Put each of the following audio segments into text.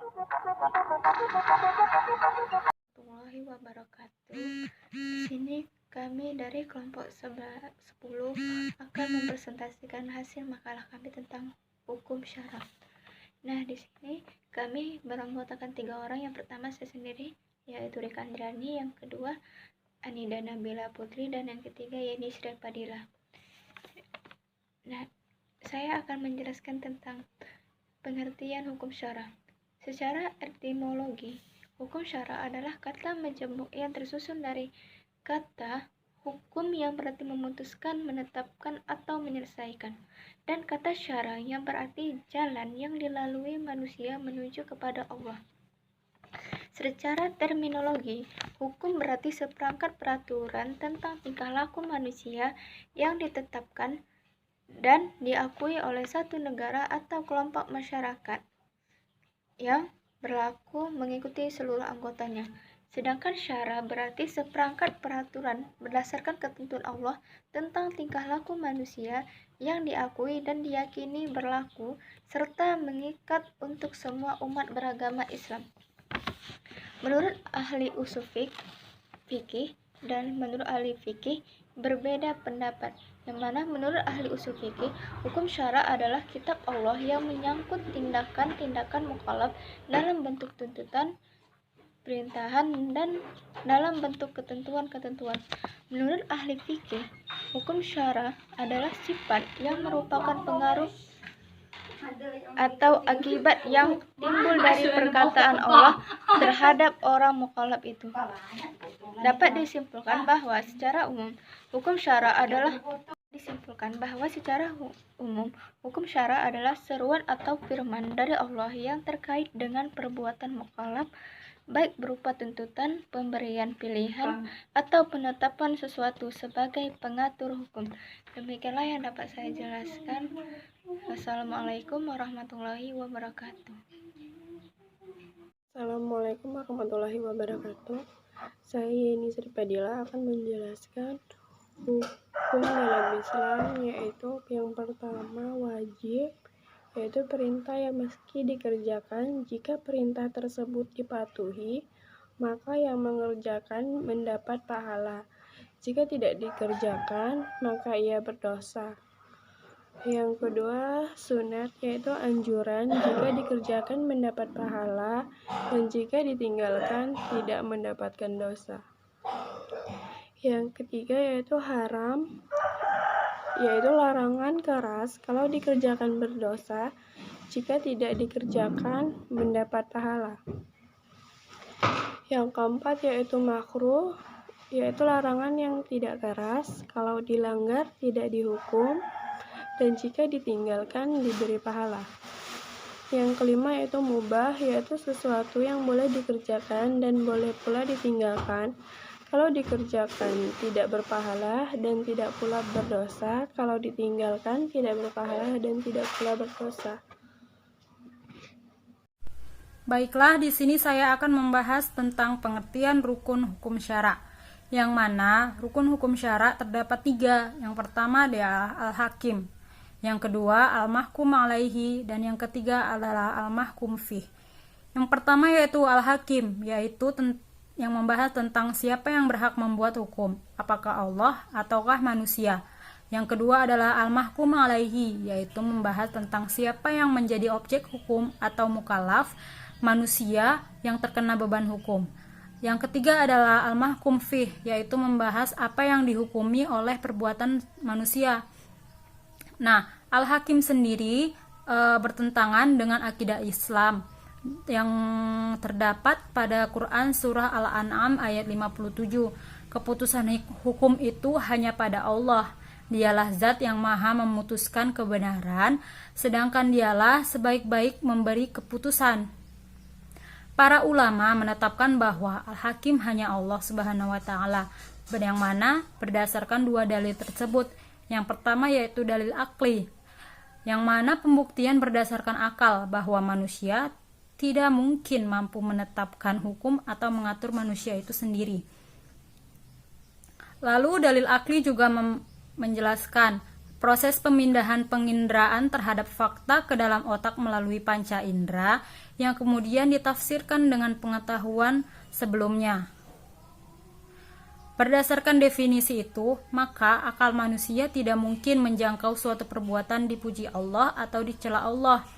Warahmatullahi wabarakatuh. Di sini kami dari kelompok 10 akan mempresentasikan hasil makalah kami tentang hukum syara. Nah, di sini kami beranggotakan 3 orang. Yang pertama saya sendiri, yaitu Rika Andrani, yang kedua Anida Nabila Putri, dan yang ketiga Yeni Sri Padilla. Nah, saya akan menjelaskan tentang pengertian hukum syara. Secara etimologi, hukum syara adalah kata majemuk yang tersusun dari kata hukum yang berarti memutuskan, menetapkan, atau menyelesaikan, dan kata syara yang berarti jalan yang dilalui manusia menuju kepada Allah. Secara terminologi, hukum berarti seperangkat peraturan tentang tingkah laku manusia yang ditetapkan dan diakui oleh satu negara atau kelompok masyarakat yang berlaku mengikuti seluruh anggotanya. Sedangkan syara berarti seperangkat peraturan berdasarkan ketentuan Allah tentang tingkah laku manusia yang diakui dan diyakini berlaku serta mengikat untuk semua umat beragama Islam. Menurut ahli usul fikih dan menurut ahli fikih berbeda pendapat, yang mana menurut ahli usul fikih, hukum syara adalah kitab Allah yang menyangkut tindakan-tindakan mukallaf dalam bentuk tuntutan, perintahan, dan dalam bentuk ketentuan-ketentuan. Menurut ahli fikih, hukum syara adalah sifat yang merupakan pengaruh atau akibat yang timbul dari perkataan Allah terhadap orang mukallaf itu. Dapat disimpulkan bahwa secara umum hukum syara adalah seruan atau firman dari Allah yang terkait dengan perbuatan mukallaf, baik berupa tuntutan, pemberian pilihan, atau penetapan sesuatu sebagai pengatur hukum. Demikianlah yang dapat saya jelaskan. Wassalamualaikum warahmatullahi wabarakatuh. Assalamualaikum warahmatullahi wabarakatuh. Saya Yeni Sri Padilla akan menjelaskan hukum dalam Islam, yaitu yang pertama wajib, yaitu perintah yang meski dikerjakan, jika perintah tersebut dipatuhi, maka yang mengerjakan mendapat pahala. Jika tidak dikerjakan, maka ia berdosa. Yang kedua, sunat, yaitu anjuran, jika dikerjakan mendapat pahala, dan jika ditinggalkan tidak mendapatkan dosa. Yang ketiga, yaitu haram, yaitu larangan keras, kalau dikerjakan berdosa, jika tidak dikerjakan mendapat pahala. Yang keempat, yaitu makruh, yaitu larangan yang tidak keras, kalau dilanggar tidak dihukum, dan jika ditinggalkan diberi pahala. Yang kelima, yaitu mubah, yaitu sesuatu yang boleh dikerjakan dan boleh pula ditinggalkan. Kalau dikerjakan tidak berpahala dan tidak pula berdosa, kalau ditinggalkan tidak berpahala dan tidak pula berdosa. Baiklah, di sini saya akan membahas tentang pengertian rukun hukum syara, yang mana rukun hukum syara terdapat 3. Yang pertama adalah al-hakim, yang kedua al-mahkum alaihi, dan yang ketiga adalah al-mahkum fih. Yang pertama yaitu al-hakim, yaitu yang membahas tentang siapa yang berhak membuat hukum, apakah Allah ataukah manusia. Yang kedua adalah al-mahkum alaihi, yaitu membahas tentang siapa yang menjadi objek hukum atau mukallaf, manusia yang terkena beban hukum. Yang ketiga adalah al-mahkum fih, yaitu membahas apa yang dihukumi oleh perbuatan manusia. Nah, al-hakim sendiri bertentangan dengan akidah Islam yang terdapat pada Quran surah Al-An'am ayat 57. Keputusan hukum itu hanya pada Allah. Dialah zat yang maha memutuskan kebenaran, sedangkan dialah sebaik-baik memberi keputusan. Para ulama menetapkan bahwa al-hakim hanya Allah Subhanahu wa taala, yang mana berdasarkan 2 dalil tersebut. Yang pertama yaitu dalil akli, yang mana pembuktian berdasarkan akal bahwa manusia tidak mungkin mampu menetapkan hukum atau mengatur manusia itu sendiri. Lalu dalil akli juga menjelaskan proses pemindahan penginderaan terhadap fakta ke dalam otak melalui panca indera yang kemudian ditafsirkan dengan pengetahuan sebelumnya. Berdasarkan definisi itu, maka akal manusia tidak mungkin menjangkau suatu perbuatan dipuji Allah atau dicela Allah.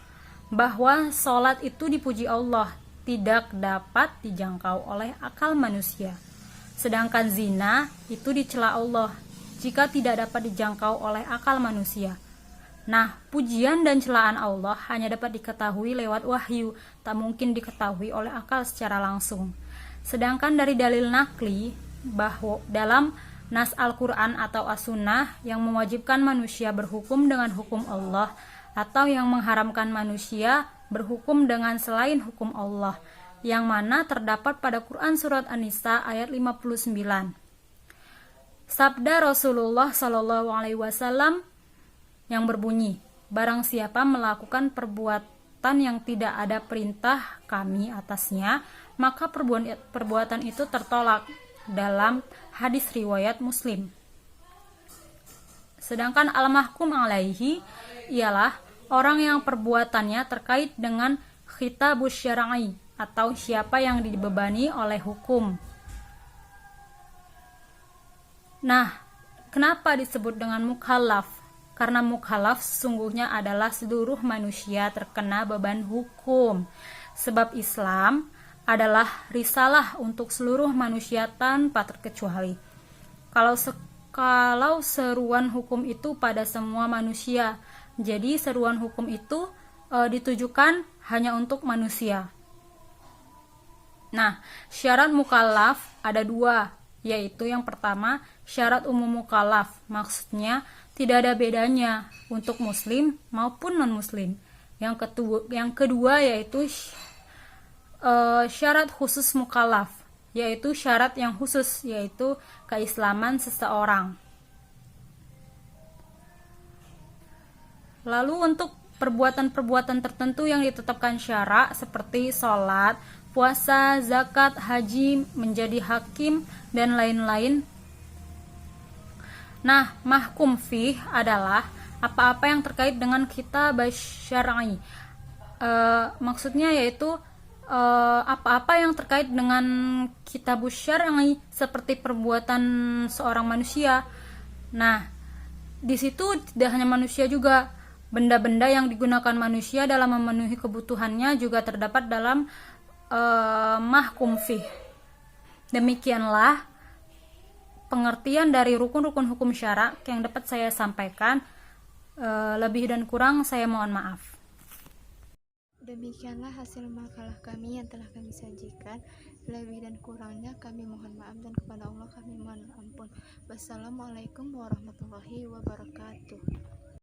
Bahwa sholat itu dipuji Allah tidak dapat dijangkau oleh akal manusia. Sedangkan zina itu dicela Allah jika tidak dapat dijangkau oleh akal manusia. Nah, pujian dan celaan Allah hanya dapat diketahui lewat wahyu, tak mungkin diketahui oleh akal secara langsung. Sedangkan dari dalil nakli, bahwa dalam nas Al-Quran atau As-Sunnah yang mewajibkan manusia berhukum dengan hukum Allah atau yang mengharamkan manusia berhukum dengan selain hukum Allah, yang mana terdapat pada Quran Surat An-Nisa ayat 59. Sabda Rasulullah SAW yang berbunyi, barang siapa melakukan perbuatan yang tidak ada perintah kami atasnya, maka perbuatan itu tertolak, dalam hadis riwayat Muslim. Sedangkan al-mahkum alaihi ialah orang yang perbuatannya terkait dengan khitabus syar'i atau siapa yang dibebani oleh hukum. Nah, kenapa disebut dengan mukallaf? Karena mukallaf sesungguhnya adalah seluruh manusia terkena beban hukum. Sebab Islam adalah risalah untuk seluruh manusia tanpa terkecuali. Kalau seruan hukum itu pada semua manusia, jadi seruan hukum itu ditujukan hanya untuk manusia. Nah, syarat mukallaf ada 2, yaitu yang pertama syarat umum mukallaf, maksudnya tidak ada bedanya untuk muslim maupun non-muslim. Yang kedua yaitu syarat khusus mukallaf, yaitu syarat yang khusus, yaitu keislaman seseorang. Lalu untuk perbuatan-perbuatan tertentu yang ditetapkan syara seperti sholat, puasa, zakat, haji, menjadi hakim, dan lain-lain. Nah, mahkum fih adalah apa-apa yang terkait dengan kitab syar'i. Maksudnya yaitu apa-apa yang terkait dengan kitab syar'i seperti perbuatan seorang manusia. Nah, di situ tidak hanya manusia juga, benda-benda yang digunakan manusia dalam memenuhi kebutuhannya juga terdapat dalam mahkum fih. Demikianlah pengertian dari rukun-rukun hukum syara yang dapat saya sampaikan. Lebih dan kurang saya mohon maaf. Demikianlah hasil makalah kami yang telah kami sajikan. Lebih dan kurangnya kami mohon maaf, dan kepada Allah kami mohon ampun. Wassalamualaikum warahmatullahi wabarakatuh.